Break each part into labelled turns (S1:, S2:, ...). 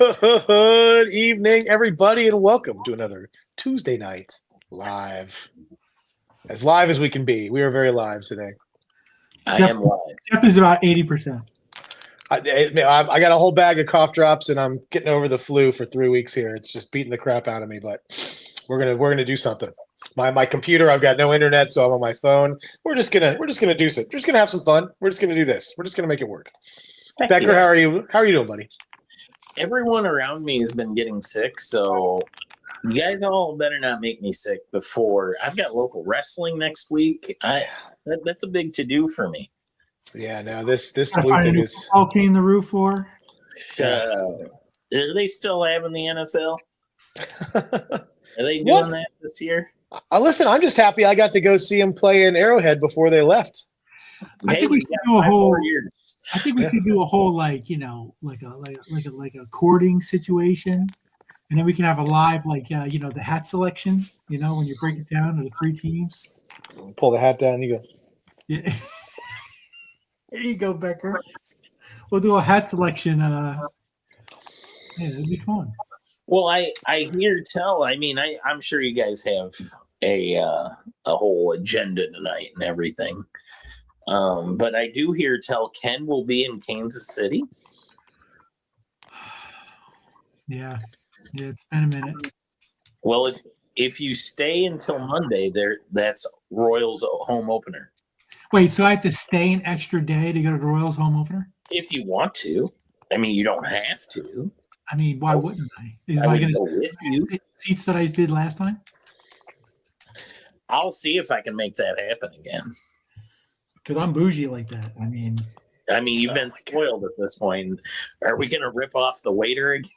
S1: Good evening, everybody, and welcome to another Tuesday night live. As live as we can be. We are very live today.
S2: I
S3: Jeff,
S2: am live.
S3: Jeff is about 80%.
S1: I got a whole bag of cough drops, and I'm getting over the flu for 3 weeks here. It's just beating the crap out of me, but we're gonna do something. My computer, I've got no internet, so I'm on my phone. We're just gonna do something. We're just gonna have some fun. We're just gonna do this. We're just gonna make it work.
S2: Heck
S1: Becker,
S2: yeah.
S1: how are you? How are you doing, buddy?
S2: Everyone around me has been getting sick, so you guys all better not make me sick before. I've got local wrestling next week. That's a big to do for me.
S1: Yeah, no, this
S3: Gotta
S1: flu
S3: find a
S1: thing
S3: new
S1: is.
S3: football team to root for.
S2: Are they still having the NFL? Are they doing
S1: What?
S2: that this year?
S1: Listen, I'm just happy I got to go see him play in Arrowhead before they left.
S3: I think we
S2: you
S3: should
S2: got
S3: do a
S2: 5
S3: whole-
S2: more years.
S3: I think we could do a whole like a courting situation, and then we can have a live the hat selection. When you break it down into 3 teams.
S1: Pull the hat down. You go.
S3: Yeah. There you go, Becker. We'll do a hat selection. Yeah, it'd be fun.
S2: Well, I hear tell. I mean, I'm sure you guys have a whole agenda tonight and everything. But I do hear tell Ken will be in Kansas City.
S3: Yeah, it's been a minute.
S2: Well, if you stay until Monday, that's Royals home opener.
S3: Wait, so I have to stay an extra day to go to the Royals home opener?
S2: If you want to, I mean, you don't have to.
S3: I mean, why wouldn't I?
S2: I would go with you.
S3: Seats that I did last time?
S2: I'll see if I can make that happen again.
S3: Because I'm bougie like that. I mean,
S2: You've been spoiled at this point. Are we going to rip off the waiter again?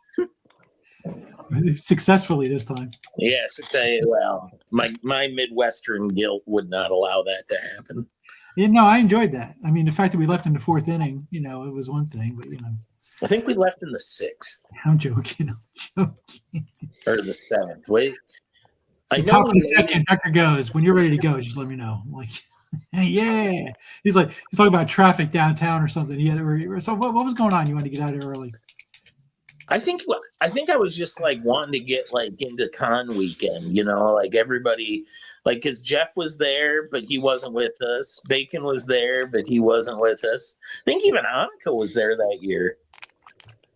S3: successfully this time.
S2: Yes. Well, my Midwestern guilt would not allow that to happen.
S3: Yeah, no, I enjoyed that. I mean, the fact that we left in the 4th inning, it was one thing, but
S2: I think we left in the 6th
S3: I'm joking.
S2: or the 7th. Wait,
S3: The top of the second, Becker goes, when you're ready to go, just let me know. I'm like, hey, yeah. He's talking about traffic downtown or something. So what was going on? You wanted to get out of here early?
S2: I think I was just like wanting to get like into con weekend, like everybody, like because Jeff was there, but he wasn't with us. Bacon was there, but he wasn't with us. I think even Annika was there that year.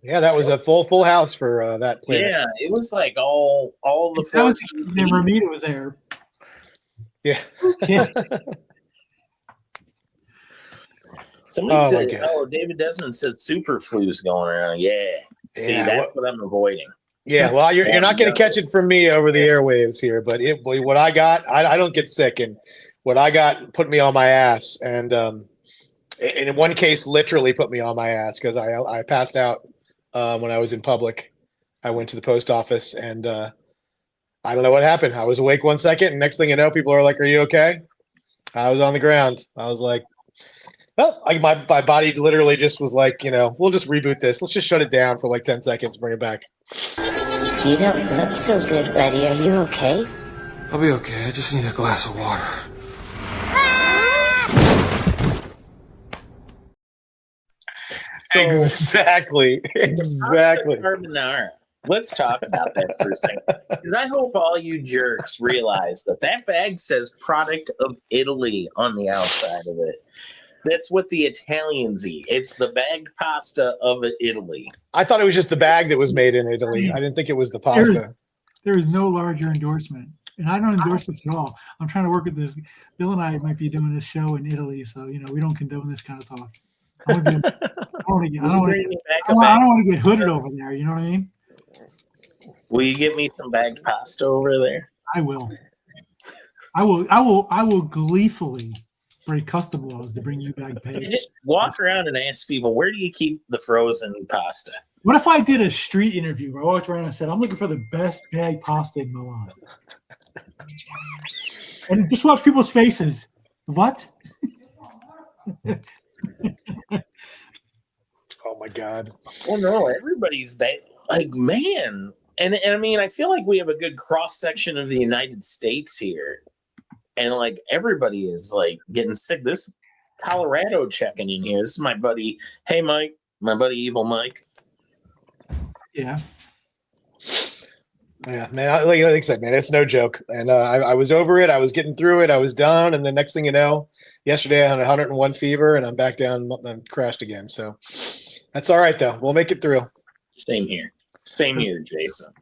S1: Yeah, that was a full house for that player.
S2: Yeah, it was like all the
S3: That was
S2: 14
S3: then Ramita was there.
S1: Yeah.
S3: Yeah.
S2: Somebody
S1: Oh, my
S2: said,
S1: God.
S2: David Desmond said super flu's going around. Yeah. See,
S1: Yeah,
S2: that's what I'm avoiding.
S1: Yeah, well, you're not going to catch it from me over the airwaves here, but what I got, I don't get sick, and what I got put me on my ass, and in one case, literally put me on my ass because I passed out when I was in public. I went to the post office, and I don't know what happened. I was awake 1 second, and next thing you know, people are like, "Are you okay?" I was on the ground. I was like, well, my body literally just was like, we'll just reboot this. Let's just shut it down for like 10 seconds, bring it back.
S4: You don't look so good, buddy. Are you okay?
S5: I'll be okay. I just need a glass of water.
S1: Exactly.
S2: Pasta carbonara. Let's talk about that for a second. Because I hope all you jerks realize that bag says product of Italy on the outside of it. That's what the Italians eat. It's the bagged pasta of Italy.
S1: I thought it was just the bag that was made in Italy. I didn't think it was the pasta.
S3: There is no larger endorsement. And I don't endorse this at all. I'm trying to work with this. Bill and I might be doing this show in Italy, so we don't condone this kind of talk. I don't want to get hooded over there. You know what I mean?
S2: Will you get me some bagged pasta over there?
S3: I will. I will gleefully break custom laws to bring you back pay.
S2: You just walk around and ask people, where do you keep the frozen pasta?
S3: What if I did a street interview where I walked around and said, I'm looking for the best bagged pasta in Milan? And just watch people's faces. What?
S1: Oh my God.
S2: Well, no, everybody's like, man. And I mean, I feel like we have a good cross section of the United States here. And like everybody is like getting sick. This Colorado checking in here. This is my buddy. Hey, Mike, my buddy, Evil Mike.
S3: Yeah.
S1: Yeah, man. Like I said, man, it's no joke. And I was over it. I was getting through it. I was done. And the next thing you know, yesterday I had 101 fever, and I'm back down and crashed again. So that's all right, though. We'll make it through.
S2: Same here. Same here, Jason.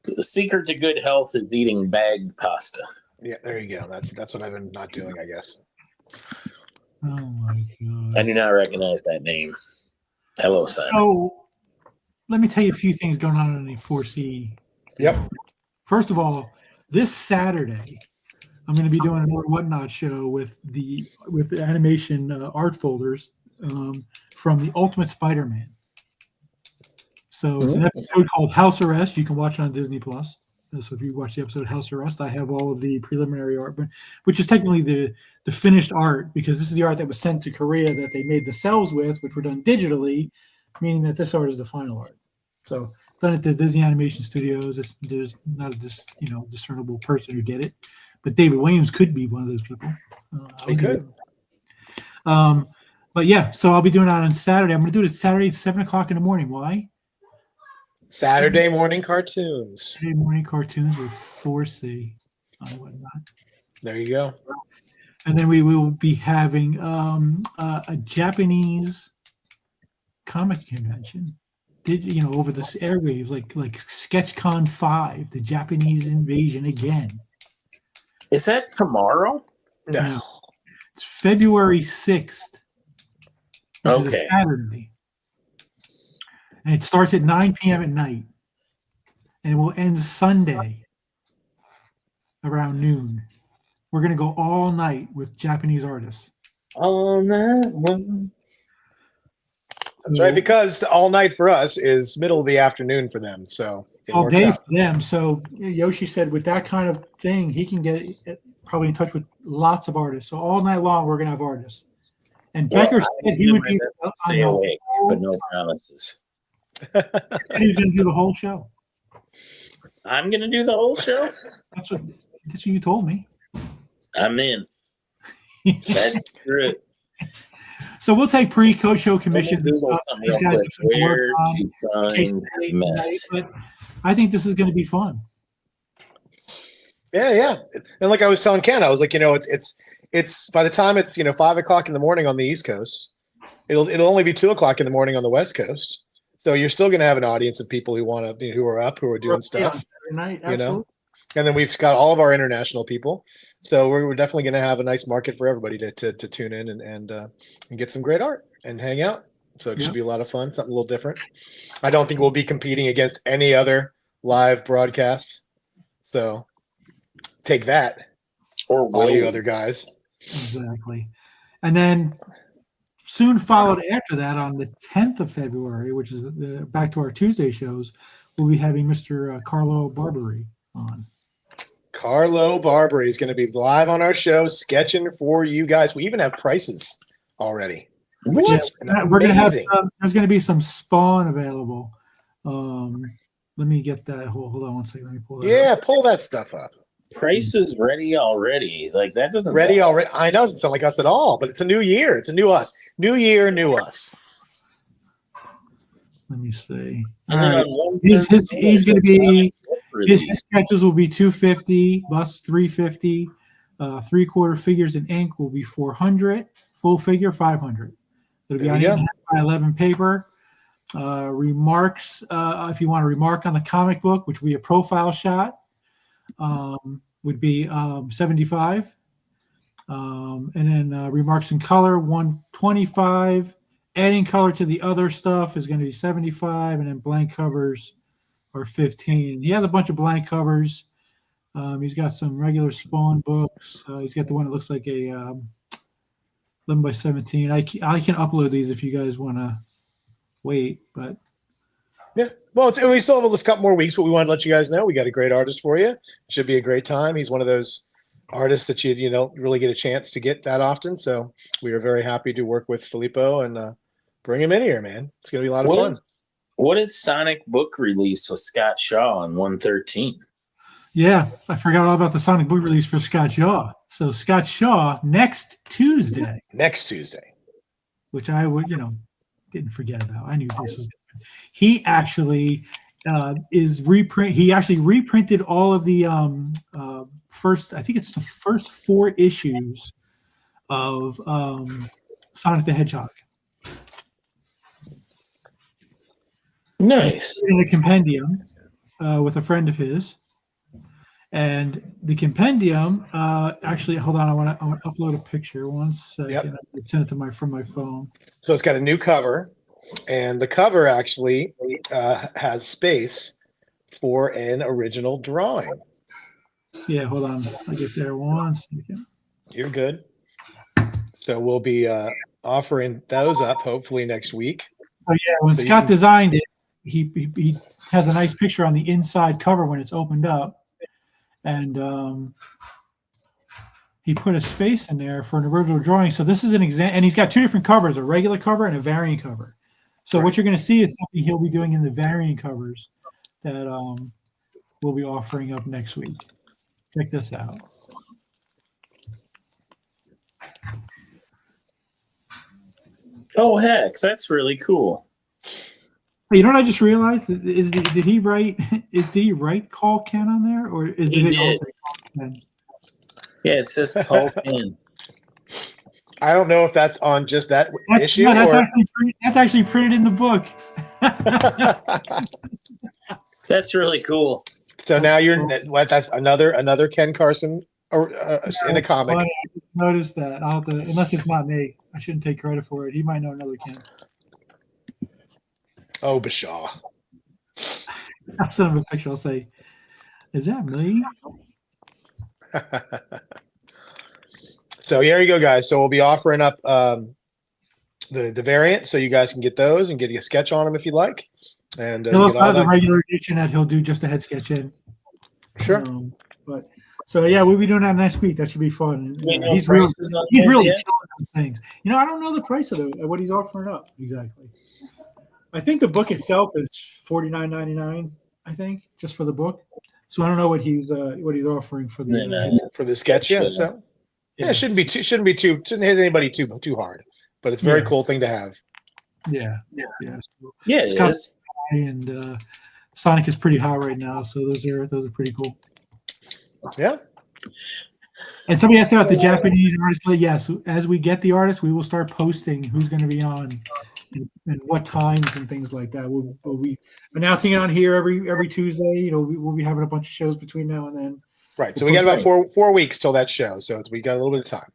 S2: The secret to good health is eating bagged pasta.
S1: Yeah, there you go. That's what I've been not doing, I guess.
S3: Oh my god.
S2: I do not recognize that name. Hello, Simon.
S3: So let me tell you a few things going on in the 4C.
S1: Yep.
S3: First of all, this Saturday, I'm going to be doing another Whatnot show with the animation art folders from the Ultimate Spider-Man. So it's an episode called House Arrest. You can watch it on Disney Plus. So if you watch the episode House Arrest, I have all of the preliminary art, which is technically the finished art, because this is the art that was sent to Korea that they made the cells with, which were done digitally, meaning that this art is the final art. So done at the Disney Animation Studios. There's not a discernible person who did it, but David Williams could be one of those people.
S1: He could.
S3: But yeah, so I'll be doing it on Saturday. I'm going to do it Saturday at 7:00 in the morning. Why?
S1: Saturday morning cartoons.
S3: Saturday morning cartoons with 4C on Whatnot.
S1: There you go.
S3: And then we will be having a Japanese comic convention. Over the airwaves, like SketchCon 5, the Japanese invasion again.
S2: Is that tomorrow?
S1: No.
S3: It's February 6th. Which is a
S2: Okay.
S3: Saturday. And it starts at 9 p.m. at night. And it will end Sunday around noon. We're going to go all night with Japanese artists.
S2: All night long.
S1: That's right, because all night for us is middle of the afternoon for them. So it
S3: All
S1: works
S3: day
S1: out.
S3: for them. So Yoshi said with that kind of thing, he can get probably in touch with lots of artists. So all night long, we're going to have artists. And
S2: Well,
S3: Becker
S2: I
S3: said he would be
S2: to stay awake, but no promises.
S3: he was going to do the whole show.
S2: I'm gonna do the whole show.
S3: That's what you told me.
S2: I'm in. That's true.
S3: So we'll take pre-show commissions and
S2: Google
S3: stuff.
S2: something
S3: These
S2: real
S3: guys
S2: quick.
S3: have something to work
S2: Where
S3: on
S2: do you
S3: in case
S2: find
S3: they're late tonight,
S2: mess?
S3: but I think this is going to be fun.
S1: Yeah. And like I was telling Ken, I was like, it's by the time it's 5:00 in the morning on the East Coast, it'll only be 2:00 in the morning on the West Coast. So you're still going to have an audience of people who want to, who are up, who are doing stuff.
S3: Saturday night,
S1: You know?
S3: absolutely.
S1: And then we've got all of our international people. So we're definitely going to have a nice market for everybody to tune in and get some great art and hang out. So it should be a lot of fun, something a little different. I don't think we'll be competing against any other live broadcast. So take that,
S2: Or
S1: all you
S2: will
S1: other guys.
S3: Exactly. And then soon followed after that on the 10th of February, which is back to our Tuesday shows, we'll be having Mr. Carlo Barbary on.
S1: Carlo Barbary is going to be live on our show, sketching for you guys. We even have prices already. Which is
S3: We're going to have
S1: amazing.
S3: there's going to be some Spawn available. Let me get that. Hold on one second. Let me pull that
S1: Yeah,
S3: up.
S1: pull that stuff up.
S2: price is ready already. Like that doesn't
S1: Ready
S2: sound-
S1: already. I know it doesn't sound like us at all, but it's a new year. It's a new us. New year, new us.
S3: Let me see.
S2: And
S3: All
S2: then
S3: right.
S2: on one
S3: He's
S2: third-
S3: going to be his
S2: release.
S3: sketches will be $250, busts $350, 3/4 figures in ink will be $400, full figure $500. It'll be
S1: There
S3: on
S1: we go.
S3: 8.5x11 paper. Remarks, if you want to remark on the comic book, which would be a profile shot, would be $75. And then remarks in color, $125. Adding color to the other stuff is going to be $75, and then blank covers are $15. He has a bunch of blank covers. He's got some regular Spawn books. He's got the one that looks like a 11x17. I can upload these if you guys want to wait, but
S1: Yeah. Well, we still have a couple more weeks, but we want to let you guys know we got a great artist for you. It should be a great time. He's one of those artists that you don't really get a chance to get that often. So we are very happy to work with Filippo and bring him in here, man. It's going to be a lot of fun.
S2: What is Sonic book release with Scott Shaw on 113?
S3: yeah, I forgot all about the Sonic book release for Scott Shaw. So Scott Shaw next Tuesday,
S1: Next Tuesday.
S3: which I would, didn't forget about. I knew this was good. He actually he actually reprinted all of the first, I think it's the first 4 issues of Sonic the Hedgehog.
S2: Nice.
S3: In a compendium with a friend of his. And the compendium, actually, hold on, I want to upload a picture. 1 second.
S1: Yep.
S3: I sent it from my phone.
S1: So it's got a new cover, and the cover actually has space for an original drawing.
S3: Yeah, hold on. I get there 1 second.
S1: You're good. So we'll be offering those up hopefully next week.
S3: Oh yeah, when
S1: So you
S3: Scott
S1: can-
S3: designed it, he has a nice picture on the inside cover when it's opened up, and he put a space in there for an original drawing. So this is an example, and he's got 2 different covers: a regular cover and a variant cover. So what you're going to see is something he'll be doing in the variant covers that we'll be offering up next week. Check this out.
S2: Oh heck, that's really cool.
S3: You know what I just realized? Did he write? Did he write Call Ken on there, or did
S2: He
S3: it
S2: did.
S3: also say Call Ken?
S2: Yeah, it says Call Ken.
S1: I don't know if that's on just that issue.
S3: That's
S1: or...
S3: actually printed in the book.
S2: That's really cool.
S1: So now that's another Ken Carson in a comic.
S3: Funny. I just noticed that. I'll have to, unless it's not me. I shouldn't take credit for it. He might know another Ken.
S1: Oh, Bashaw.
S3: I'll send him a picture. I'll say, "Is that me?"
S1: So here you go, guys. So we'll be offering up the variant, so you guys can get those and get a sketch on them if you'd like. And
S3: He'll also
S1: get all
S3: have the
S1: that.
S3: regular edition that he'll do just a head sketch in.
S1: Sure.
S3: But so yeah, we'll be doing that next week. That should be fun.
S2: You know
S3: He's really
S2: prices on
S3: He's
S2: those
S3: really
S2: yet?
S3: killing those things. You know, I don't know the price of what he's offering up exactly. I think the book itself is $49.99. I think just for the book. So I don't know what he's offering for the
S1: For the sketch, yeah. So yeah, it shouldn't hit anybody too hard, but it's a very cool thing to have.
S3: yeah. So
S2: Yeah, it
S3: Scott-
S2: is.
S3: and Sonic is pretty hot right now, so those are pretty cool.
S1: Yeah.
S3: And somebody asked about the Japanese artist. Yes, as we get the artists, we will start posting who's going to be on and what times and things like that. We'll be announcing it on here every Tuesday. You know, we'll be having a bunch of shows between now and then.
S1: Right. So we got about four weeks till that show. So we got a little bit of time.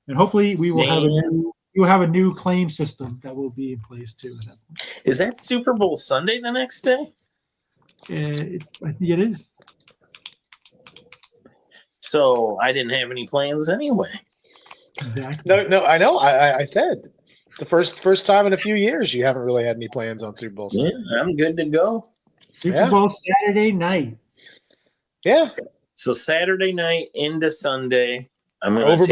S3: And hopefully we will have a new claim system that will be in place too.
S2: Is that Super Bowl Sunday the next day?
S3: I think it is.
S2: So I didn't have any plans anyway.
S3: Exactly.
S1: No, I know. I said the first time in a few years you haven't really had any plans on Super Bowl Sunday.
S2: Yeah, I'm good to go.
S3: Super Bowl Saturday night.
S1: Yeah.
S2: So Saturday night into Sunday, I'm gonna
S1: over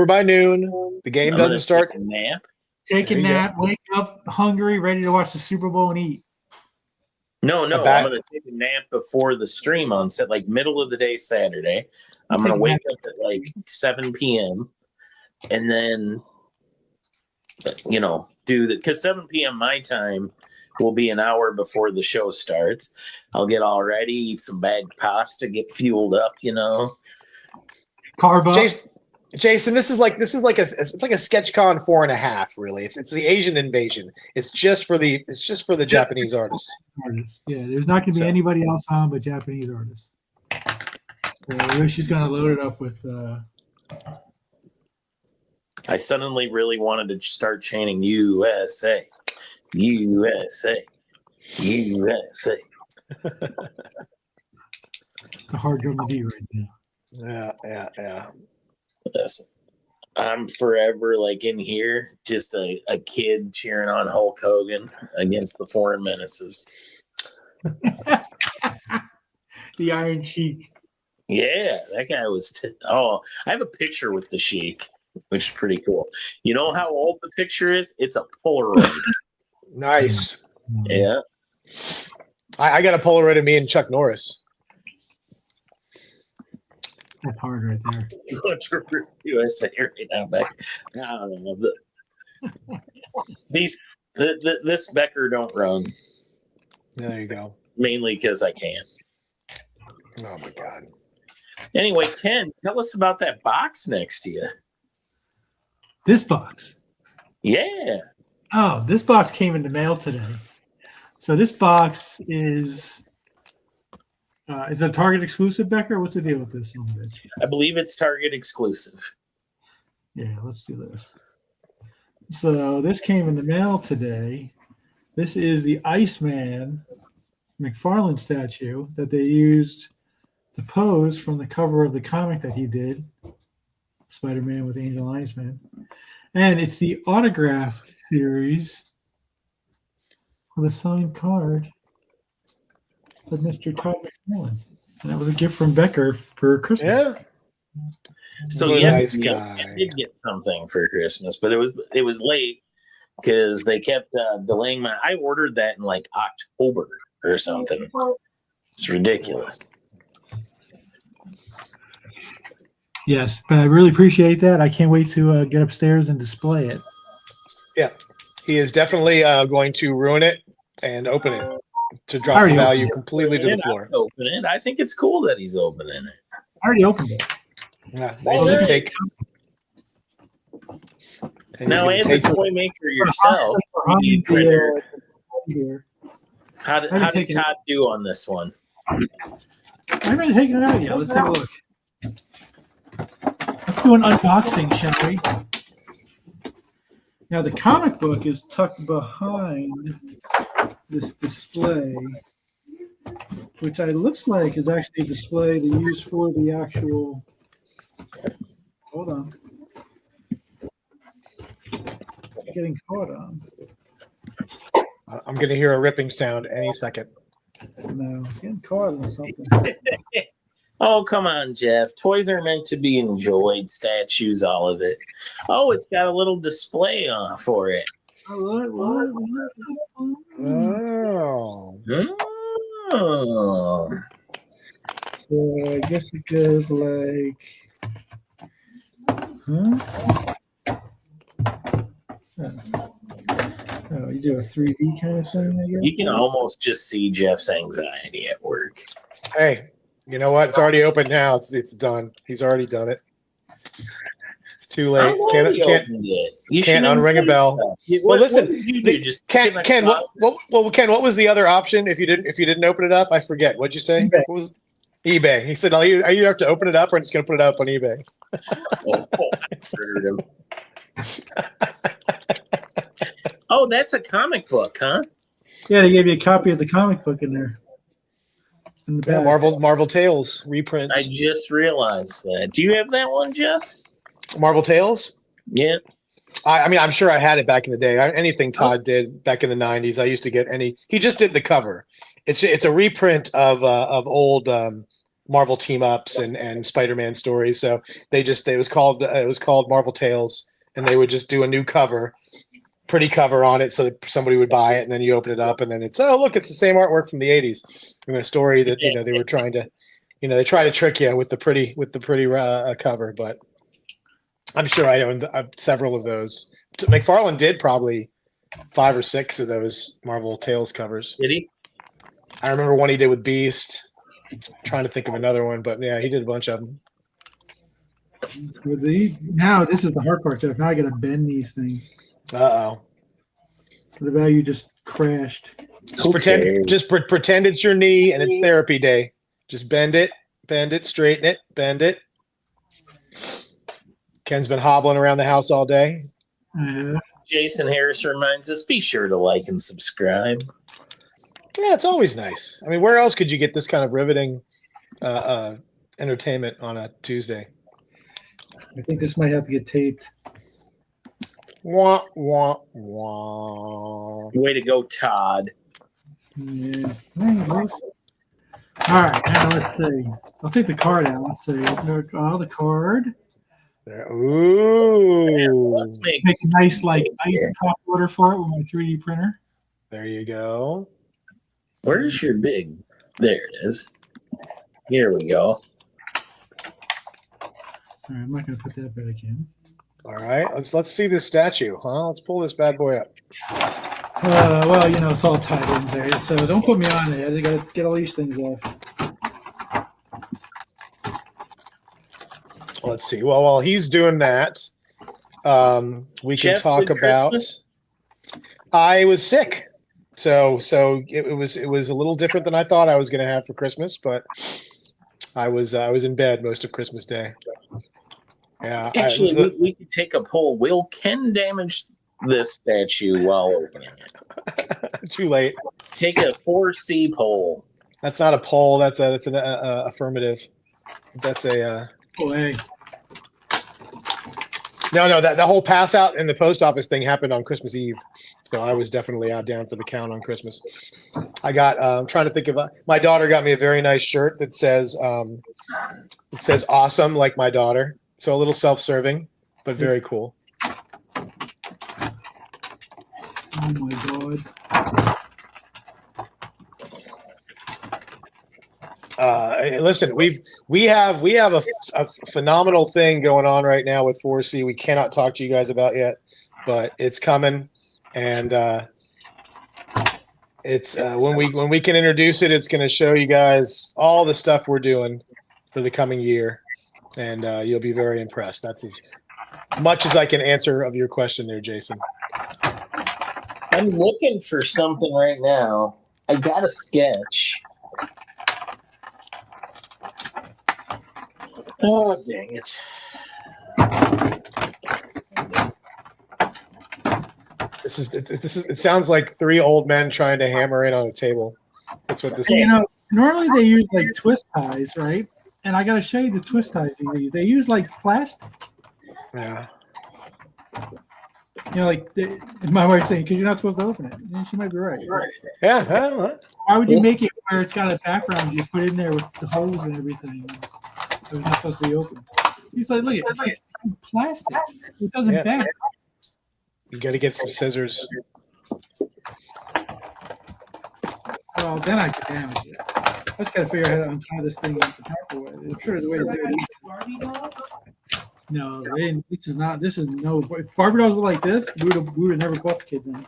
S1: by noon. The game doesn't start.
S2: Take a nap.
S3: Take a
S1: There you
S3: nap, wake up hungry, ready to watch the Super Bowl and eat.
S2: No, I'm gonna take a nap before the stream on set, like middle of the day Saturday. I'm gonna wake up at like 7 p.m. and then do that because 7 p.m. my time will be an hour before the show starts. I'll get all ready, eat some bagged pasta, get fueled up,
S3: Carb up.
S1: Jason, this is like a SketchCon 4.5. Really, it's the Asian invasion. It's just for the Japanese artists.
S3: Yeah, there's not going to be anybody else on but Japanese artists. So Yoshi's going to load it up with.
S2: I suddenly really wanted to start chanting USA, USA, USA.
S3: It's a hard drum to do right now.
S1: Yeah.
S2: Listen, I'm forever like in here, just a kid cheering on Hulk Hogan against the Foreign Menaces.
S3: The Iron Sheik.
S2: Yeah, that guy was. I have a picture with the Sheik, which is pretty cool. You know how old the picture is? It's a Polaroid.
S1: Nice.
S2: Yeah.
S1: I got a Polaroid of me and Chuck Norris.
S3: That's hard right there.
S2: USA right now, back. I don't know. These This Becker don't run,
S1: There you go.
S2: mainly because I can't.
S1: Oh my God.
S2: Anyway, Ken, tell us about that box next to you.
S3: This box.
S2: Yeah.
S3: Oh, this box came in the mail today. So this box is it a Target exclusive, Becker? What's the deal with this son of a bitch?
S2: I believe it's Target exclusive.
S3: Yeah, let's do this. So this came in the mail today. This is the Iceman McFarlane statue that they used to pose from the cover of the comic that he did, Spider-Man with Angel Iceman. And it's the autographed series with a signed card of Mr. Todd McFarlane. And that was a gift from Becker for Christmas.
S1: Yeah.
S2: So
S1: What a
S2: yes,
S1: nice
S2: I
S1: guy.
S2: did get something for Christmas, but it was late because they kept delaying my. I ordered that in like October or something. It's ridiculous.
S3: Yes, but I really appreciate that. I can't wait to get upstairs and display it.
S1: Yeah. He is definitely going to ruin it and open it to drop the
S3: Already
S1: value
S3: opened it.
S1: completely to the
S2: And
S1: floor.
S2: I'll open it. I think it's cool that he's opening it.
S3: I already opened it.
S1: Yeah.
S2: Oh,
S1: He's gonna
S2: nice.
S1: take- and he's
S2: Now,
S1: gonna
S2: as a
S1: take-
S2: toy maker yourself,
S3: Behind
S2: 3D printer,
S3: here.
S2: how did
S3: haven't taken
S2: Todd do on this one?
S3: I haven't taken it out yet. Let's take a look. Let's do an unboxing, shall we? Now, the comic book is tucked behind this display, which looks like is actually a display they use for the actual. Hold on. It's getting caught on.
S1: I'm going to hear a ripping sound any second.
S3: No, it's getting caught on something.
S2: Oh, come on, Jeff. Toys are meant to be enjoyed, statues, all of it. Oh, it's got a little display on for it.
S1: Oh.
S2: Oh.
S3: So I guess it goes like, Oh, you do a 3D kind of thing, I guess?
S2: You can almost just see Jeff's anxiety at work.
S1: Hey, you know what? It's already open now. It's done. He's already done it. It's too
S2: I
S1: late.
S2: know
S1: Can't
S2: he opened it. You
S1: can't
S2: shouldn't
S1: unring a
S2: say
S1: bell.
S2: stuff.
S1: Well,
S2: What
S1: listen,
S2: did you do? Just
S1: Ken,
S2: stick
S1: Ken,
S2: in a
S1: Ken, what was the other option if you didn't open it up? I forget. What'd you say?
S3: eBay.
S1: What was eBay? He said, "Are you have to open it up, or I'm just going to put it up on eBay."
S2: closet? Oh, I murdered him. Oh, that's a comic book, huh?
S3: Yeah, they gave you a copy of the comic book in there. In the
S1: Yeah,
S3: back.
S1: Marvel Tales reprints.
S2: I just realized that. Do you have that one, Jeff?
S1: Marvel Tales.
S2: Yeah.
S1: I mean, I'm sure I had it back in the day. Anything Todd did back in the '90s, I used to get any. He just did the cover. It's a reprint of old Marvel team ups and Spider-Man stories. So it was called Marvel Tales, and they would just do a new cover, pretty cover on it, so that somebody would buy it, and then you open it up, and then it's look, it's the same artwork from the '80s. A story that they were trying to, they try to trick you with the pretty cover, but. I'm sure I owned several of those. McFarlane did probably 5 or 6 of those Marvel Tales covers.
S2: Did he?
S1: I remember one he did with Beast. Trying to think of another one, but yeah, he did a bunch of them.
S3: Now this is the hard part, Jeff. Now I got to bend these things.
S1: Uh-oh.
S3: So the value just crashed.
S1: Just pretend it's your knee and it's therapy day. Just bend it, straighten it, bend it. Ken's been hobbling around the house all day.
S2: Jason Harris reminds us, be sure to like and subscribe.
S1: Yeah, it's always nice. I mean, where else could you get this kind of riveting entertainment on a Tuesday?
S3: I think this might have to get taped.
S1: Wah, wah, wah.
S2: Way to go, Todd.
S3: Yeah. All right, now let's see. I'll take the card out. Let's see. Oh, the card.
S1: There. Ooh.
S2: Let's make
S3: Make a nice ice top loader for it with my 3D printer.
S1: There you go.
S2: Where's your big? There it is. Here we go.
S3: All right, I'm not going to put that back in.
S1: All right, let's see this statue, huh? Let's pull this bad boy up.
S3: Well, it's all tied in there, so don't put me on it. I got to get all these things off.
S1: Let's see. Well, while he's doing that, we can
S2: Jeff,
S1: talk
S2: good
S1: about.
S2: Christmas?
S1: I was sick, so it was a little different than I thought I was going to have for Christmas, but I was in bed most of Christmas Day. Yeah,
S2: Actually, we could take a poll. Will Ken damage this statue while opening it?
S1: too late.
S2: Take a 4C poll.
S1: That's not a poll. That's an affirmative. That's a.
S3: Oh, hey.
S1: No, that whole pass out in the post office thing happened on Christmas Eve. So I was definitely out down for the count on Christmas. I got, I'm trying to think of, my daughter got me a very nice shirt that says, it says awesome like my daughter. So a little self-serving, but very cool.
S3: Oh my God.
S1: Listen, we have a phenomenal thing going on right now with 4C. We cannot talk to you guys about yet, but it's coming, and it's when we can introduce it, it's going to show you guys all the stuff we're doing for the coming year, and you'll be very impressed. That's as much as I can answer of your question there, Jason.
S2: I'm looking for something right now. I got a sketch. Oh, dang it.
S1: This is it sounds like three old men trying to hammer in on a table. That's what this is.
S3: Normally they use like twist ties, right? And I got to show you the twist ties they use. They use like plastic.
S1: Yeah.
S3: My wife's saying, because you're not supposed to open it. And she might be right.
S1: Yeah. Well,
S3: Why would you make it where it's got a background you put in there with the holes and everything? It was not supposed to be open. He's like, look, it's like plastic. It doesn't bend.
S1: you got to get some scissors.
S3: Well, then I could damage it. I just got to figure out how to untie this thing the proper way. I'm sure there's a way to do it. No, this is no. If Barbie dolls were like this, we would have never bought the kids any.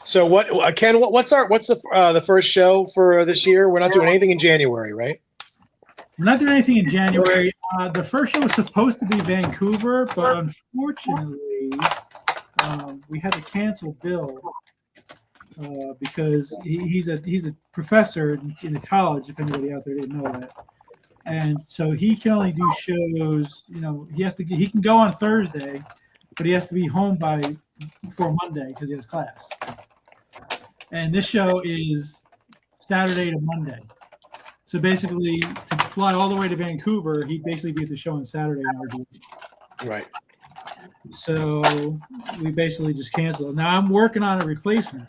S1: So what, Ken? What's the first show for this year? We're not doing anything in January, right?
S3: We're not doing anything in January. The first show was supposed to be Vancouver, but unfortunately, we had to cancel Bill because he's a professor in the college. If anybody out there didn't know that, and so he can only do shows. He can go on Thursday, but he has to be home before Monday because he has class. And this show is Saturday to Monday. So basically, to fly all the way to Vancouver, he'd basically be at the show on Saturday in RG.
S1: Right.
S3: So we basically just canceled. Now I'm working on a replacement.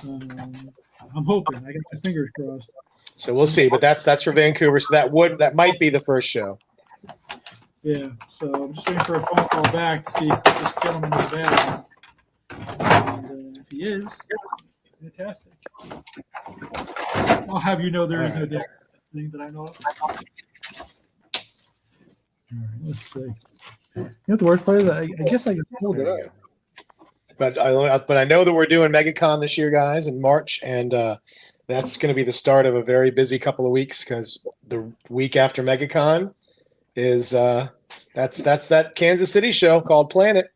S3: I'm hoping. I got my fingers crossed.
S1: So we'll see, but that's for Vancouver. So that might be the first show.
S3: Yeah. So I'm just waiting for a phone call back to see if this gentleman is available. And if he is, fantastic. I'll have you know there is no different thing that I know of. All right, let's see. You know the worst part is I guess I can hold it up.
S1: But I know that we're doing MegaCon this year, guys, in March, and that's going to be the start of a very busy couple of weeks because the week after MegaCon is that's that Kansas City show called Planet.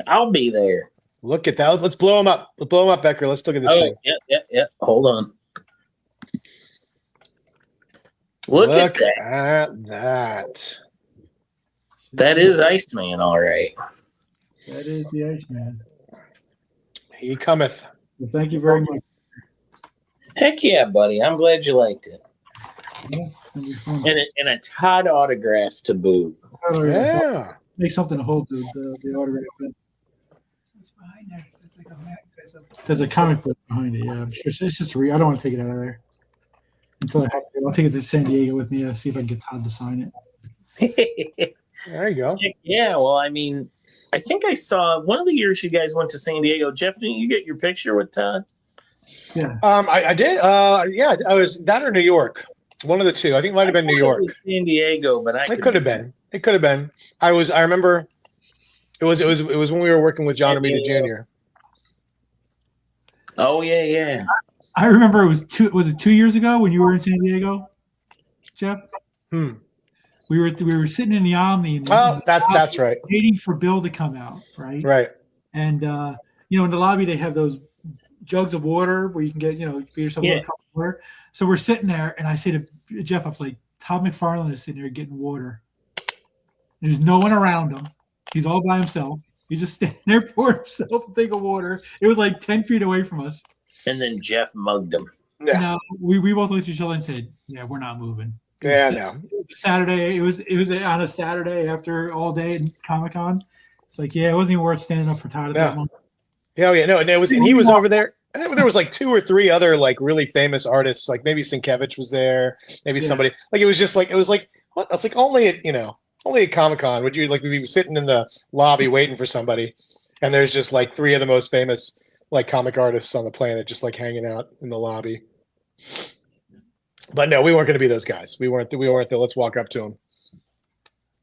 S2: I'll be there.
S1: Look at that. Let's blow them up. Let's blow them up, Becker. Let's look at this thing.
S2: Yeah. Hold on. Look at that.
S1: At that.
S2: That is Iceman, all right.
S3: That is the Iceman.
S1: He cometh.
S3: So thank you very much.
S2: Heck yeah, buddy. I'm glad you liked it.
S3: Yeah, it's gonna be fun.
S2: And a Todd autograph to boot.
S1: Yeah.
S3: Make something to hold the autograph in. There's a comic book behind it. Yeah, it's just I don't want to take it out of there until I have to. I'll take it to San Diego with me. See if I can get Todd to sign it.
S1: There you go.
S2: Yeah, well, I mean, I think I saw one of the years you guys went to San Diego. Jeff, didn't you get your picture with Todd?
S3: Yeah.
S1: I did. Yeah, I was that or New York. One of the two. I think it might have been New York.
S2: It was San Diego, but
S1: It could have been. It could have been. I remember It was when we were working with John Romita Jr.
S2: Oh yeah.
S3: I remember it was 2 years ago when you were in San Diego, Jeff?
S1: Hmm.
S3: We were sitting in the Omni and
S1: Oh, that's right.
S3: waiting for Bill to come out, right?
S1: Right.
S3: And in the lobby they have those jugs of water where you can get, get yourself a cup of water. So we're sitting there, and I say to Jeff, I was like, Todd McFarlane is sitting there getting water. There's no one around him. He's all by himself. He's just standing there pouring himself a thing of water. It was like 10 feet away from us.
S2: And then Jeff mugged him.
S1: Yeah.
S3: No, we both looked at each other and said, "Yeah, we're not moving."
S1: No.
S3: Saturday. It was on a Saturday after all day at Comic-Con. It's like, it wasn't even worth standing up for Todd at that moment.
S1: Yeah, no, and he was over there. I think there was like 2 or 3 other like really famous artists, like maybe Sienkiewicz was there, maybe somebody. Like it was like what? It's like only at Comic-Con would you like be sitting in the lobby waiting for somebody, and there's just like 3 of the most famous like comic artists on the planet just like hanging out in the lobby. But no, we weren't going to be those guys. We weren't the let's walk up to him.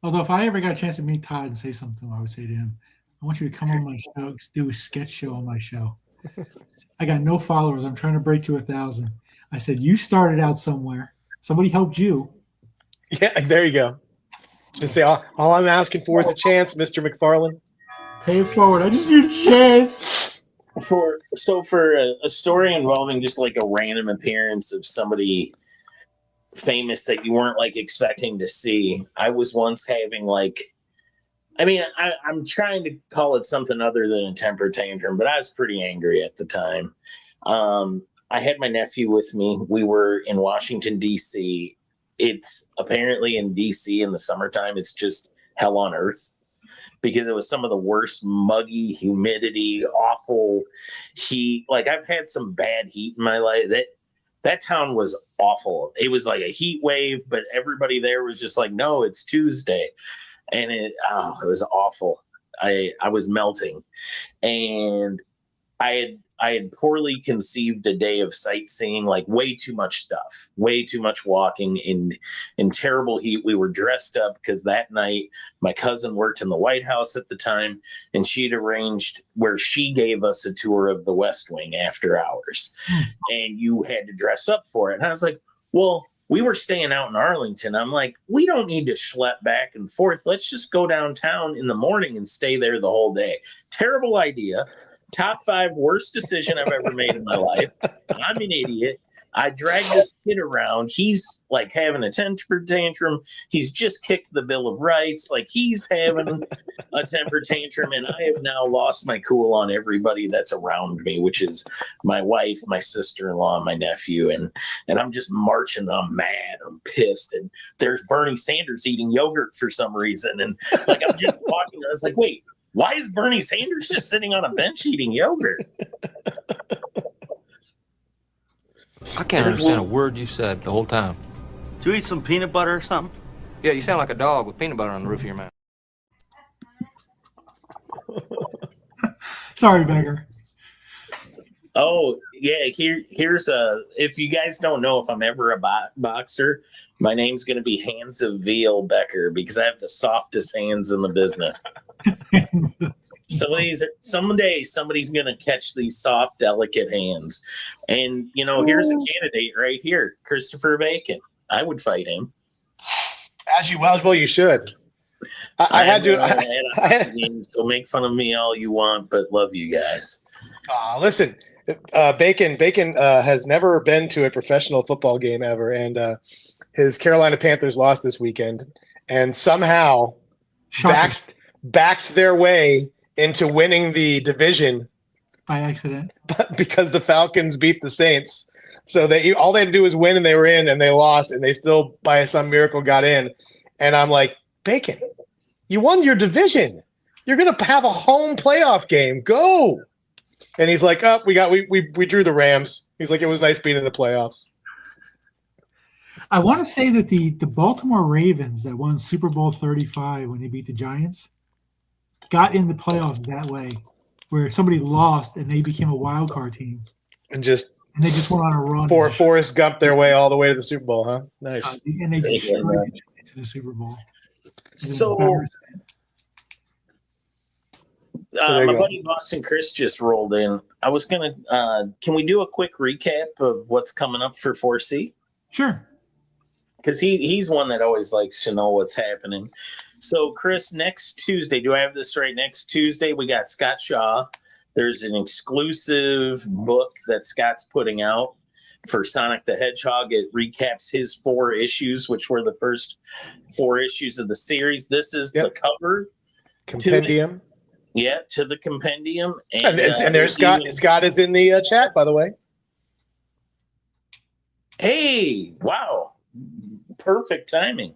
S3: Although if I ever got a chance to meet Todd and say something, I would say to him, I want you to come on my show, do a sketch show on my show. I got no followers. I'm trying to break to 1,000. I said, you started out somewhere. Somebody helped you.
S1: Yeah, there you go. Just say, all I'm asking for is a chance, Mr. McFarlane.
S3: Pay it forward. I just need a chance.
S2: For a story involving just like a random appearance of somebody famous that you weren't like expecting to see, I was once having I'm trying to call it something other than a temper tantrum, but I was pretty angry at the time. I had my nephew with me. We were in Washington, D.C. It's apparently in D.C. in the summertime, it's just hell on earth, because it was some of the worst muggy humidity, awful heat. Like I've had some bad heat in my life. That town was awful. It was like a heat wave, but everybody there was just like, no, it's Tuesday. And it was awful. I was melting. And I had poorly conceived a day of sightseeing, like way too much stuff, way too much walking in terrible heat. We were dressed up because that night my cousin worked in the White House at the time, and she'd arranged where she gave us a tour of the West Wing after hours, and you had to dress up for it. And I was like, well, we were staying out in Arlington. I'm like, we don't need to schlep back and forth. Let's just go downtown in the morning and stay there the whole day. Terrible idea. Top 5 worst decision I've ever made in my life. I'm an idiot. I dragged this kid around. He's like having a temper tantrum. He's just kicked the Bill of Rights. Like he's having a temper tantrum, and I have now lost my cool on everybody that's around me, which is my wife, my sister-in-law, my nephew, and I'm just marching. I'm mad. I'm pissed. And there's Bernie Sanders eating yogurt for some reason, and like I'm just walking. I was like, wait. Why is Bernie Sanders just sitting on a bench eating yogurt?
S6: I can't understand a word you said the whole time.
S7: Did you eat some peanut butter or something?
S6: Yeah, you sound like a dog with peanut butter on the roof of your mouth.
S3: Sorry, Beggar.
S2: Oh, yeah, here's if you guys don't know if I'm ever a boxer, my name's going to be Hands of Veal Becker, because I have the softest hands in the business. Someday somebody's going to catch these soft, delicate hands. And, here's a candidate right here, Christopher Bacon. I would fight him.
S1: As well, you should. I had to.
S2: So make fun of me all you want, but love you guys.
S1: Listen. Bacon has never been to a professional football game ever, and his Carolina Panthers lost this weekend, and somehow backed their way into winning the division
S3: by accident
S1: because the Falcons beat the Saints. So all they had to do was win, and they were in, and they lost, and they still by some miracle got in. And I'm like, Bacon, you won your division. You're gonna have a home playoff game. Go. And he's like, we drew the Rams. He's like, it was nice being in the playoffs.
S3: I want to say that the Baltimore Ravens that won Super Bowl 35 when they beat the Giants got in the playoffs that way, where somebody lost and they became a wild card team.
S1: And
S3: they just went on a run.
S1: Forrest Gump their way all the way to the Super Bowl, huh? Nice.
S3: And they destroyed into the Super Bowl.
S2: So
S1: there you
S2: My
S1: go.
S2: buddy Boston Chris just rolled in. I was gonna. Can we do a quick recap of what's coming up for 4C?
S3: Sure.
S2: Because he's one that always likes to know what's happening. So, Chris, next Tuesday, do I have this right? Next Tuesday, we got Scott Shaw. There's an exclusive book that Scott's putting out for Sonic the Hedgehog. It recaps his 4 issues, which were the first 4 issues of the series. This is the cover.
S1: Compendium.
S2: To the compendium.
S1: And there's Scott. Scott is in the chat, by the way.
S2: Hey, wow. Perfect timing.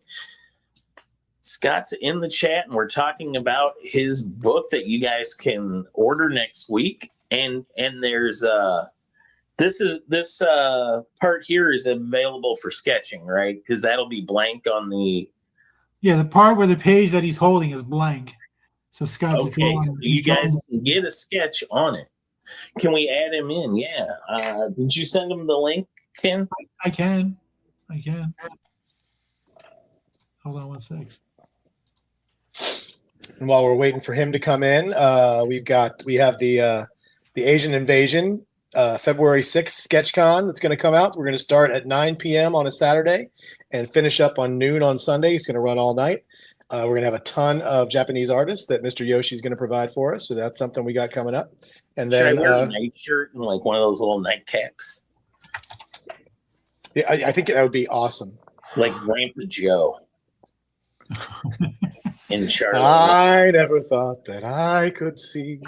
S2: Scott's in the chat, and we're talking about his book that you guys can order next week. And there's this part here is available for sketching, right? Because that'll be blank on the.
S3: Yeah, the part where the page that he's holding is blank. So Scott,
S2: Okay, so you guys can get a sketch on it. Can we add him in? Yeah. Did you send him the link, Ken?
S3: I can. Hold on one sec.
S1: And while we're waiting for him to come in, we have the Asian Invasion February 6th SketchCon that's going to come out. We're going to start at 9 p.m. on a Saturday and finish up on noon on Sunday. It's going to run all night. We're going to have a ton of Japanese artists that Mr. Yoshi is going to provide for us. So that's something we got coming up. And then
S2: should I wear a night shirt and like one of those little nightcaps?
S1: Yeah, I think that would be awesome.
S2: Like Grandpa Joe. In Charlie.
S1: I never thought that I could see.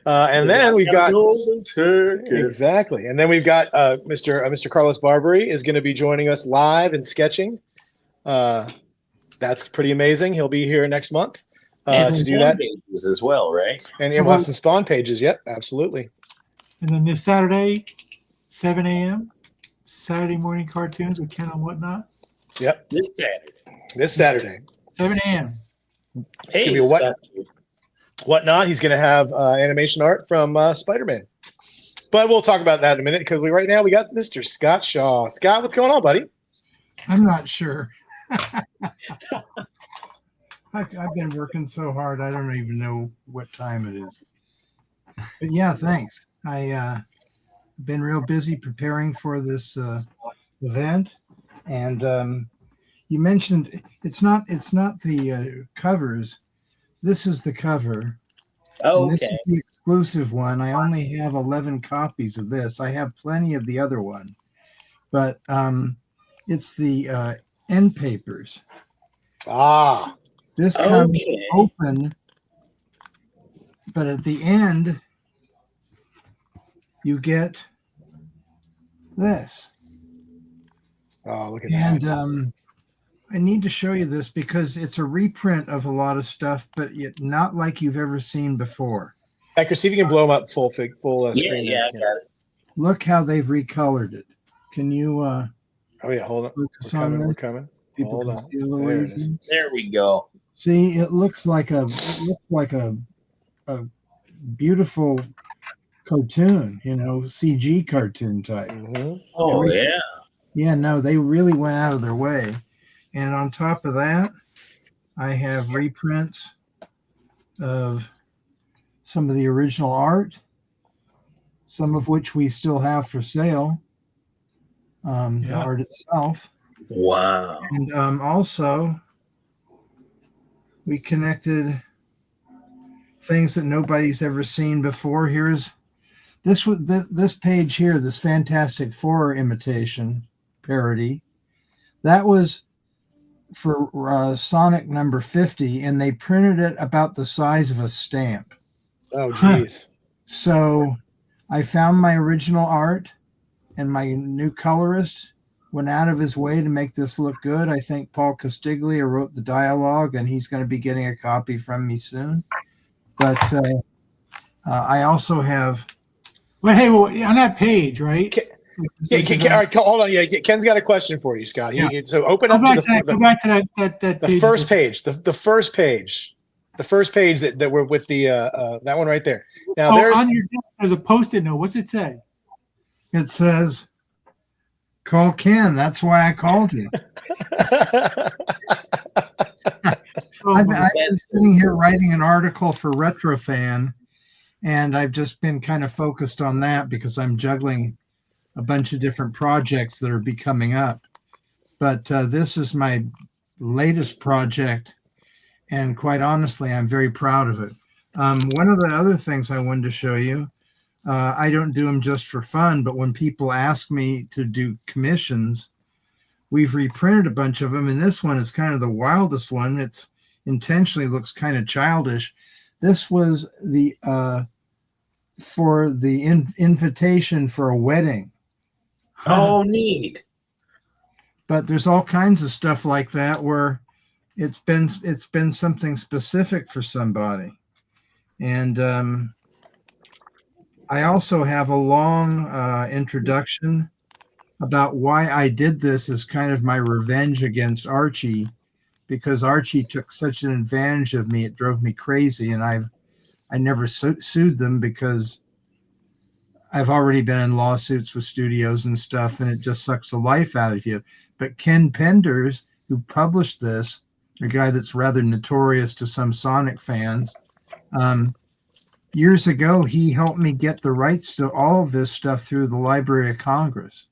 S1: And then we've got exactly, and then we've got Mr. Carlos Barbary is going to be joining us live and sketching. That's pretty amazing. He'll be here next month to do that
S2: pages as well, right?
S1: And we'll have some Spawn pages. Yep, absolutely.
S3: And then this Saturday, 7 a.m. Saturday morning cartoons with Ken and Whatnot.
S1: Yep. This Saturday.
S3: 7 a.m.
S2: Hey,
S1: it's gonna be Whatnot. He's going to have animation art from Spider-Man. But we'll talk about that in a minute because right now we got Mr. Scott Shaw. Scott, what's going on, buddy?
S8: I'm not sure. I've been working so hard, I don't even know what time it is. But yeah, thanks. I been real busy preparing for this event, and you mentioned it's not the covers. This is the cover.
S2: Oh,
S8: this is the exclusive one. I only have 11 copies of this. I have plenty of the other one, but it's the end papers. This comes open, but at the end you get this.
S1: Oh, look at
S8: that.
S1: And
S8: I need to show you this because it's a reprint of a lot of stuff, but yet not like you've ever seen before.
S1: Becker, see if you can blow them up full screen.
S2: Yeah, I got it.
S8: Look how they've recolored it. Can you
S1: oh yeah, hold on. We're coming.
S8: People
S1: hold
S8: can
S1: on.
S8: see a little easy.
S2: There we go.
S8: See, it looks like a beautiful cartoon, CG cartoon type.
S1: Mm-hmm.
S2: Oh yeah.
S8: Yeah, no, they really went out of their way. And on top of that, I have reprints of some of the original art, some of which we still have for sale. The art itself.
S2: Wow.
S8: And also, we connected things that nobody's ever seen before. Here's this page here, this Fantastic Four imitation parody. That was for Sonic number 50, and they printed it about the size of a stamp.
S1: Oh, geez.
S8: So I found my original art, and my new colorist went out of his way to make this look good. I think Paul Castiglia wrote the dialogue, and he's going to be getting a copy from me soon. But I also have...
S3: Well, hey, on that page, right?
S1: All right, hold on. Yeah, Ken's got a question for you, Scott. So open up to the first page. The first page. The first page that we're with the that one right there. Now
S3: there's a post-it note. What's it say?
S8: It says, "Call Ken." That's why I called you. I've been sitting here writing an article for Retrofan, and I've just been kind of focused on that because I'm juggling a bunch of different projects that are coming up. But this is my latest project, and quite honestly, I'm very proud of it. One of the other things I wanted to show you, I don't do them just for fun, but when people ask me to do commissions, we've reprinted a bunch of them, and this one is kind of the wildest one. It's intentionally looks kind of childish. This was the for the invitation for a wedding.
S2: Oh, neat.
S8: But there's all kinds of stuff like that where it's been something specific for somebody. And I also have a long introduction about why I did this as kind of my revenge against Archie, because Archie took such an advantage of me. It drove me crazy, and I never sued them because I've already been in lawsuits with studios and stuff, and it just sucks the life out of you. But Ken Penders, who published this, a guy that's rather notorious to some Sonic fans, years ago, he helped me get the rights to all of this stuff through the Library of Congress.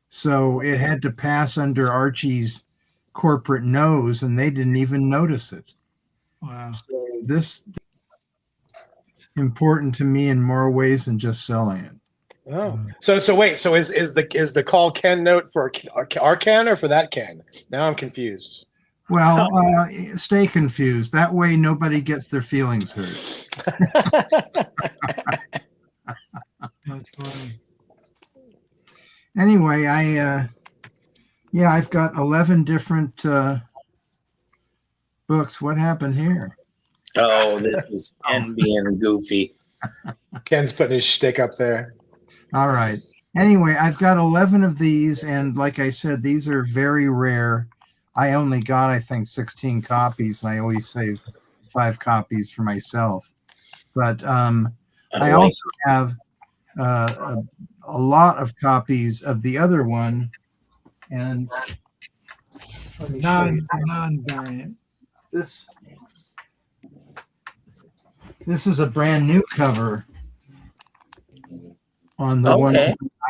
S8: So it had to pass under Archie's corporate nose, and they didn't even notice it.
S3: Wow.
S8: So this is important to me in more ways than just selling it.
S1: Oh, so wait, so is the call Ken note for our Ken or for that Ken? Now I'm confused.
S8: Well, stay confused. That way nobody gets their feelings hurt.
S3: That's funny.
S8: Anyway, I've got 11 different books. What happened here?
S2: Oh, this is Ken being goofy.
S1: Ken's putting his shtick up there.
S8: All right. Anyway, I've got 11 of these, and like I said, these are very rare. I only got, I think, 16 copies, and I always save 5 copies for myself. But I also have a lot of copies of the other one, and let me show you.
S3: Non-variant.
S8: This is a brand new cover on the one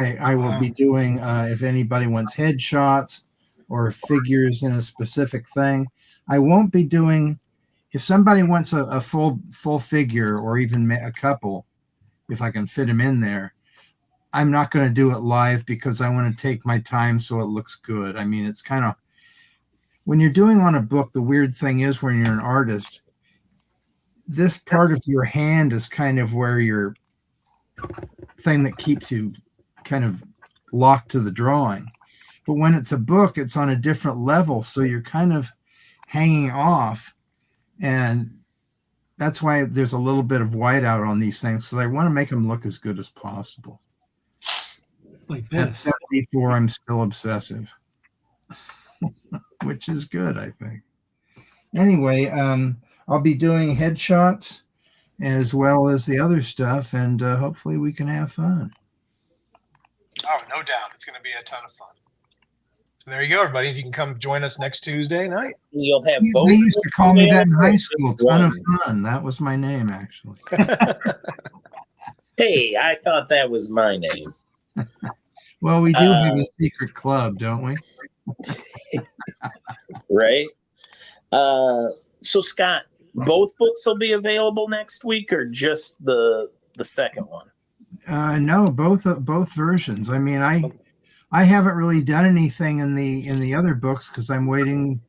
S8: I will be doing if anybody wants headshots or figures in a specific thing. I won't be doing, if somebody wants a full figure or even a couple, if I can fit them in there, I'm not going to do it live because I want to take my time so it looks good. I mean, it's kind of, when you're doing on a book, the weird thing is when you're an artist, this part of your hand is kind of where your thing that keeps you kind of locked to the drawing. But when it's a book, it's on a different level. So you're kind of hanging off. And that's why there's a little bit of whiteout on these things. So I want to make them look as good as possible.
S3: Like
S8: At
S3: this.
S8: 74, I'm still obsessive, which is good, I think. Anyway, I'll be doing headshots as well as the other stuff, and hopefully we can have fun.
S1: Oh, no doubt. It's going to be a ton of fun. So there you go, everybody. If you can come join us next Tuesday night.
S2: You'll have both.
S8: They used to call me that in high school. Ton of
S2: One.
S8: fun. That was my name, actually.
S2: Hey, I thought that was my name.
S8: Well, we do have a secret club, don't we?
S2: Right? So, Scott, both books will be available next week, or just the second one?
S8: No, both versions. I mean, I haven't really done anything in the other books because I'm waiting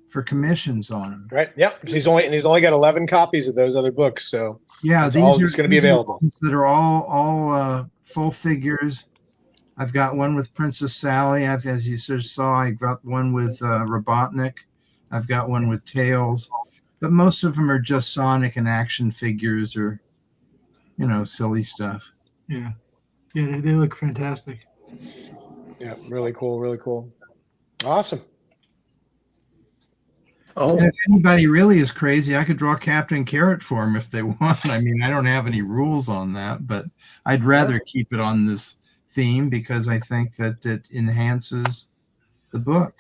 S8: for commissions on them.
S1: Right? Yep. He's only got 11 copies of those other books, so
S8: Yeah,
S1: that's all that's going to be available.
S8: That are all full figures. I've got one with Princess Sally. As you just saw, I got one with Robotnik. I've got one with Tails, but most of them are just Sonic and action figures or, silly stuff.
S3: Yeah. Yeah, they look fantastic.
S1: Yeah, really cool, really cool. Awesome.
S2: Oh,
S8: And if anybody really is crazy, I could draw Captain Carrot for them if they want. I mean, I don't have any rules on that, but I'd rather keep it on this theme because I think that it enhances the book.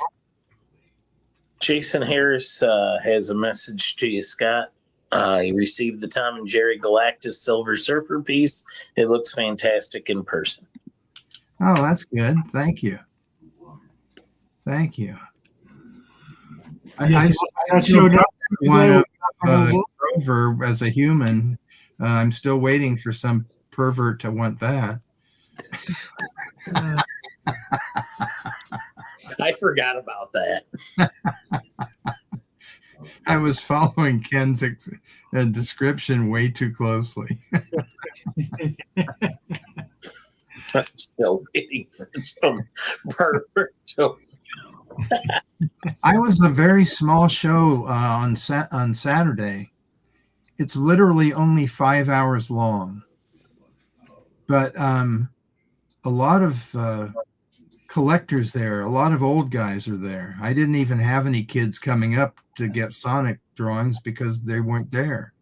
S2: Jason Harris has a message to you, Scott. He received the Tom and Jerry Galactus Silver Surfer piece. It looks fantastic in person.
S8: Oh, that's good. Thank you. Thank you.
S3: Yes,
S8: I
S3: that showed up
S8: one of
S3: today.
S8: Grover as a human. I'm still waiting for some pervert to want that.
S2: I forgot about that.
S8: I was following Ken's description way too closely.
S2: I'm still waiting for some pervert to.
S8: I was a very small show on Saturday. It's literally only 5 hours long, but a lot of collectors there, a lot of old guys are there. I didn't even have any kids coming up to get Sonic drawings because they weren't there.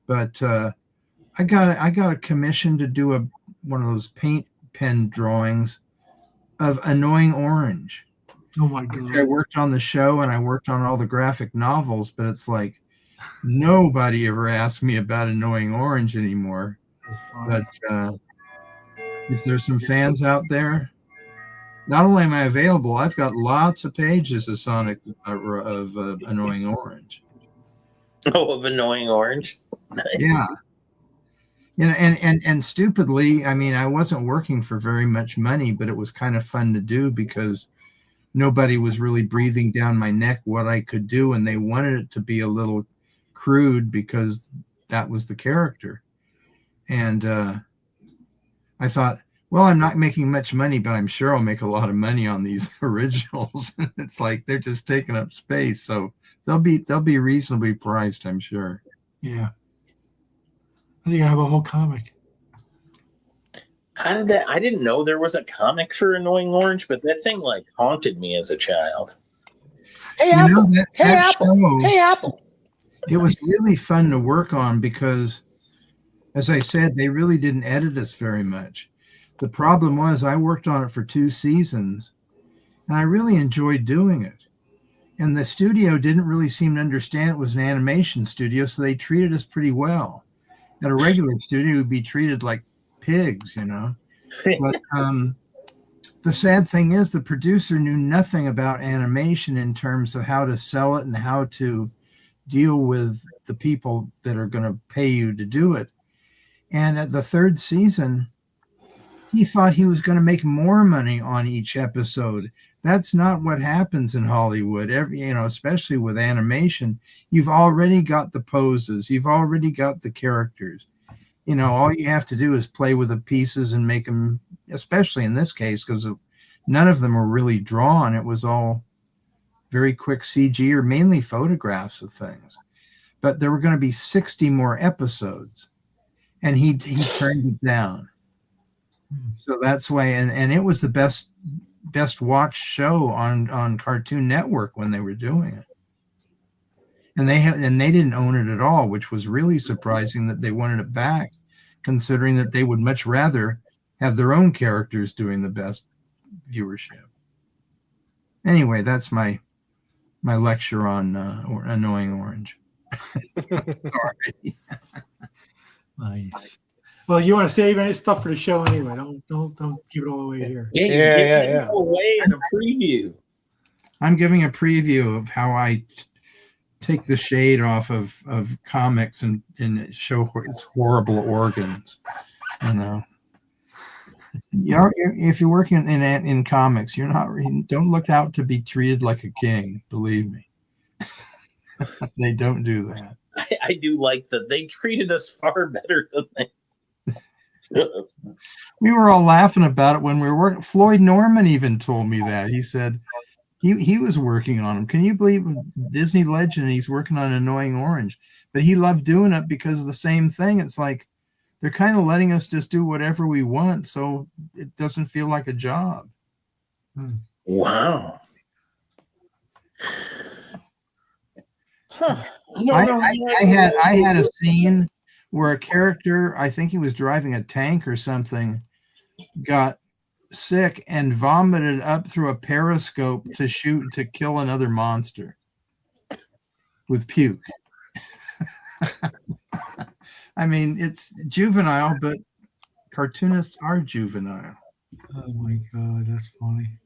S8: But I got a commission to do one of those paint pen drawings of Annoying Orange.
S3: Oh my God.
S8: I worked on the show and I worked on all the graphic novels, but it's like nobody ever asked me about Annoying Orange anymore. But if there's some fans out there, not only am I available, I've got lots of pages of Sonic of Annoying Orange.
S2: Oh, of Annoying Orange. Nice.
S8: Yeah. You know, and stupidly, I mean, I wasn't working for very much money, but it was kind of fun to do because nobody was really breathing down my neck what I could do, and they wanted it to be a little crude because that was the character. And I thought, well, I'm not making much money, but I'm sure I'll make a lot of money on these originals. It's like they're just taking up space, so they'll be reasonably priced, I'm sure.
S3: Yeah. I think I have a whole comic.
S2: How did that? I didn't know there was a comic for Annoying Orange, but that thing like haunted me as a child.
S1: Hey,
S8: You
S1: Apple.
S8: know,
S1: Hey,
S8: that
S1: Apple.
S8: show,
S1: Hey, Apple.
S8: it was really fun to work on because, as I said, they really didn't edit us very much. The problem was I worked on it for 2 seasons, and I really enjoyed doing it. And the studio didn't really seem to understand it was an animation studio, so they treated us pretty well. At a regular studio, we'd be treated like pigs, you know. But the sad thing is the producer knew nothing about animation in terms of how to sell it and how to deal with the people that are going to pay you to do it. And at the 3rd season, he thought he was going to make more money on each episode. That's not what happens in Hollywood. Especially with animation, you've already got the poses, you've already got the characters. All you have to do is play with the pieces and make them, especially in this case, because none of them were really drawn. It was all very quick CG or mainly photographs of things. But there were going to be 60 more episodes, and he turned it down. So that's why, and it was the best watched show on Cartoon Network when they were doing it. And they didn't own it at all, which was really surprising that they wanted it back, considering that they would much rather have their own characters doing the best viewership. Anyway, that's my lecture on Annoying Orange. Sorry.
S3: Nice. Well, you want to save any stuff for the show anyway. Don't keep it all the way here.
S2: Yeah. Away in a preview.
S8: I'm giving a preview of how I take the shade off of comics and show its horrible organs. If you're working in comics, don't look out to be treated like a king. Believe me, they don't do that.
S2: I do like that they treated us far better than they.
S8: We were all laughing about it when we were working. Floyd Norman even told me that. He said he was working on him. Can you believe Disney legend? He's working on Annoying Orange, but he loved doing it because of the same thing. It's like they're kind of letting us just do whatever we want, so it doesn't feel like a job.
S2: Wow. Huh.
S8: I had a scene where a character, I think he was driving a tank or something, got sick and vomited up through a periscope to kill another monster. with puke. I mean, it's juvenile, but cartoonists are juvenile.
S3: Oh my God, that's funny.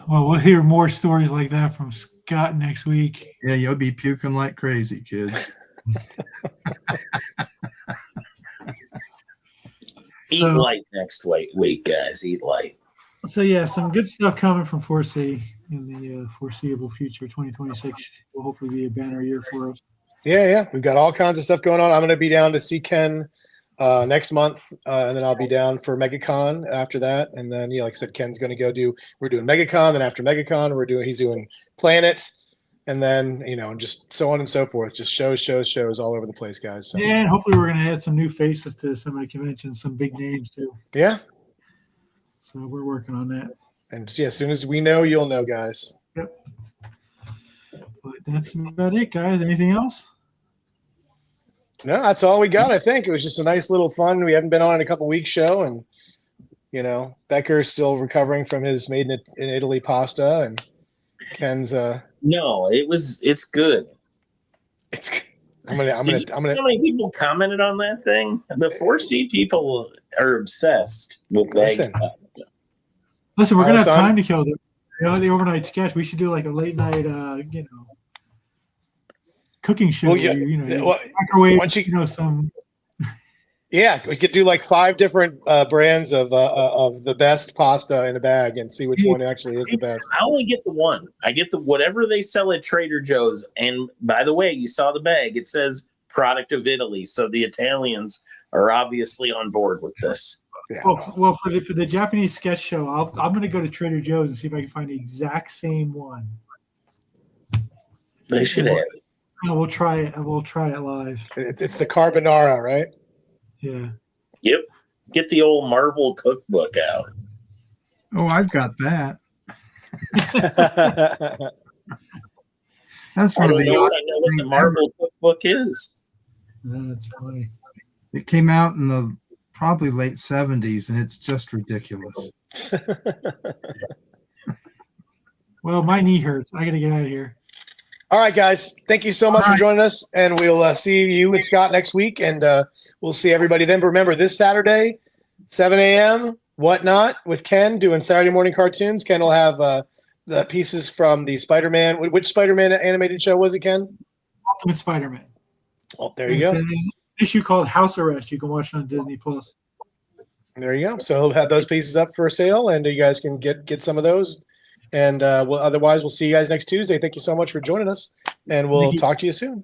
S3: Well, we'll hear more stories like that from Scott next week.
S8: Yeah, you'll be puking like crazy, kids.
S2: Eat
S3: So-
S2: light next week, guys. Eat light.
S3: So yeah, some good stuff coming from 4C in the foreseeable future. 2026 will hopefully be a banner year for us.
S1: Yeah. We've got all kinds of stuff going on. I'm going to be down to see Ken next month, and then I'll be down for MegaCon after that. And then, like I said, Ken's going to we're doing MegaCon. Then after MegaCon, he's doing Planet, and then and just so on and so forth. Just shows all over the place, guys. So,
S3: Yeah, and hopefully we're going to add some new faces to some of the conventions, some big names too.
S1: yeah.
S3: So we're working on that.
S1: And yeah, as soon as we know, you'll know, guys.
S3: But that's about it, guys. Anything else?
S1: No, that's all we got. I think it was just a nice little fun. We haven't been on in a couple weeks show, and Becker's still recovering from his made in Italy pasta, and Ken's
S2: No, it's good.
S1: it's I'm gonna
S2: You know how many people commented on that thing? The 4C people are obsessed with
S1: Listen.
S2: that.
S3: Listen, we're
S1: All
S3: gonna
S1: right,
S3: have
S1: son.
S3: time to kill the overnight sketch. We should do like a late night, cooking show.
S1: Well, yeah,
S3: where you
S1: well,
S3: microwave,
S1: once you-
S3: some.
S1: Yeah, we could do like 5 different brands of the best pasta in a bag and see which one actually is the best.
S2: I only get the one. I get the whatever they sell at Trader Joe's. And by the way, you saw the bag. It says product of Italy. So the Italians are obviously on board with this.
S1: Yeah.
S3: Well, for the Japanese sketch show, I'm going to go to Trader Joe's and see if I can find the exact same one.
S2: They should have it.
S3: We'll try it. We'll try it live.
S1: It's the carbonara, right?
S3: Yeah.
S2: Yep. Get the old Marvel cookbook out.
S8: Oh, I've got that. That's
S2: I
S8: one of
S2: don't
S8: the
S2: know
S8: odd
S2: what the
S8: things
S2: Marvel cookbook is.
S3: That's funny.
S8: It came out in the probably late 70s, and it's just ridiculous.
S3: Well, my knee hurts. I got to get out of here.
S1: All right, guys. Thank you so much for joining us, and we'll see you and Scott next week, and we'll see everybody then. But remember, this Saturday, 7 a.m., Whatnot with Ken doing Saturday morning cartoons. Ken will have the pieces from the Spider-Man. Which Spider-Man animated show was it, Ken?
S3: Ultimate Spider-Man.
S1: Oh, there you
S3: It's
S1: go.
S3: an issue called House Arrest. You can watch it on Disney Plus.
S1: There you go. So he'll have those pieces up for sale, and you guys can get some of those. And otherwise, we'll see you guys next Tuesday. Thank you so much for joining us, and we'll
S3: Thank you.
S1: talk to you soon.